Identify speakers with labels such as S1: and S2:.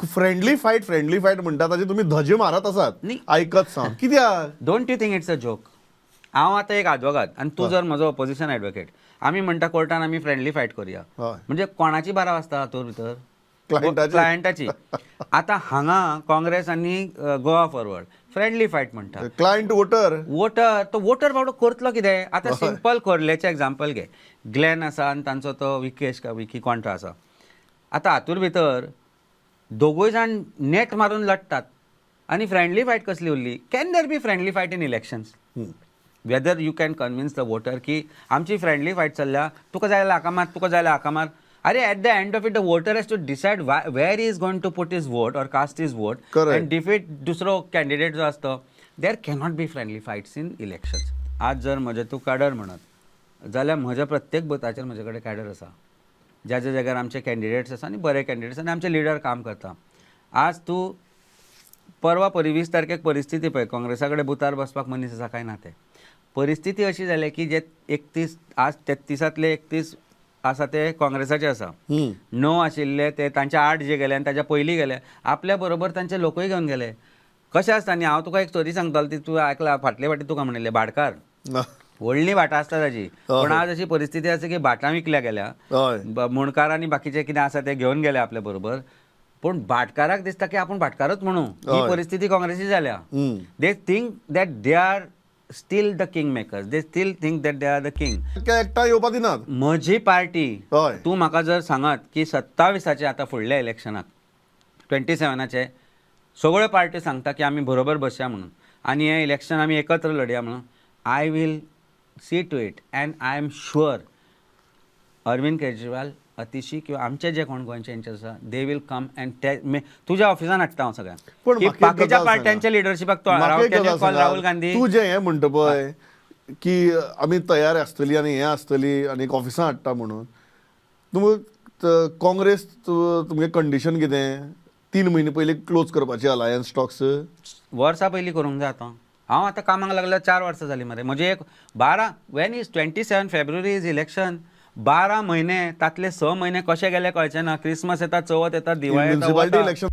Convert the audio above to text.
S1: Friendly fight म्हणटा ताजे तुम्ही धजे मारत आसात
S2: न्ही.
S1: ऐकत सांग कित्याक
S2: don't you think it's a joke? हांव आतां एक ॲडवोकेट आनी तूं जर म्हजो ऑपोजिशन ॲडवोकेट, आमी म्हणटा कोर्टान आमी फ्रेंडली फायट करुया,
S1: हय.
S2: म्हणजे कोणाची बारा वाजता हातूंत भितर?
S1: क्लायंटाची.
S2: क्लायंटाची. आतां हांगा काँग्रेस आनी गोवा फॉरवर्ड फ्रेंडली फायट म्हणटा.
S1: क्लायंट वोटर
S2: तो वोटर बाबडो करतलो कितें? आतां सिंपल खोर्लेचें एग्जाम्पल घे. ग्लेन आसा आनी तांचो तो विकी कोंट्रा आसा. आतां हातूंत भितर दोगूय जाण नेट मारून लडटात आनी फ्रेंडली फायट कसली उरली? Can there be friendly fight in elections? Whether you can convince the voter की आमची फ्रेंडली फायट चल्ल्या, तुका जाय जाल्यार हाका मार, तुका जाय जाल्यार हाका मार. अरे at the end of it the voter has to decide where he is going to put his vote or cast his vote and defeat दुसरो कॅन्डिडेट जो आसतो. There cannot be friendly fights in elections. आज जर म्हजे तूं cadre म्हणत जाल्यार म्हज्या प्रत्येक बुथाचेर म्हजे कडेन कॅडर आसा, ज्या ज्या जाग्यार आमचे कॅन्डिडेट्स आसा आनी बरे कॅन्डिडेट्स आनी आमचे लिडर काम करता. आज तूं परवा 20 तारखेक परिस्थिती पळय, काँग्रेसा कडेन बुथार बसपाक मनीस आसा काय ना ते. परिस्थिती अशी जाली की जे 31 आज 33तले 31 आसा ते काँग्रेसाचे आसा. 9 आशिल्ले ते तांचे 8 जे गेले आनी ताच्या पयलीं गेले, आपल्या बरोबर तांचे लोकूय घेवन गेले. कशें आसता न्ही, हांव तुका एक स्टोरी सांगतालो ती तूं आयकला फाटले फाटी तुका म्हणिल्ले भाटकार. व्हडली भाटां आसता ताजी, पूण आज अशी परिस्थिती आसा की भाटां विकल्या गेल्या, मुणकार आनी बाकीचे कितें आसा ते घेवन गेले आपल्या बरोबर. पूण भाटकाराक दिसता की आपूण भाटकारच म्हणू, ही परिस्थिती काँग्रेसी जाल्या. They think that they are still the king makers, they still think that they are the king.
S1: एकटा येवपाक दिनात.
S2: म्हजी पार्टी,
S1: हय.
S2: तूं म्हाका जर सांगत की 27 आतां फुडल्या इलेक्शनाक 27 सगळ्यो पार्ट्यो सांगता की आमी बरोबर बसया म्हणून आनी हें इलेक्शन आमी एकत्र लडया म्हणून, I will see to it and I am sure Arvind Kejriwal, Atishi किंवा आमचे जे कोण गोंयचे इंचार्ज आसा दे वील कम अँड तुज्या ऑफिसान हाडटा हांव सगळ्यांक.
S1: पण
S2: की बाकीच्या पार्ट्यांच्या लिडरशिपाक राहुल गांधी.
S1: तूं जे हें म्हणटा पळय की आमी तयार आसतली आनी हें आसतली आनी एक ऑफिसां हाडटा म्हणून, काँग्रेस तुमगे कंडिशन कितें? 3 म्हयने पयलीं क्लोज करपाची अलायन्स स्टॉक्स
S2: वर्सां पयलीं करूंक जाय. हांव आतां कामाक लागल्यार 4 वर्सां जालीं मरे. म्हजे एक 12 Wien is 27 February is election. 12 म्हयने तातले 6 म्हयने कशे गेले कळचे ना. क्रिसमस येता, चवथ येता, दिवाळी येता.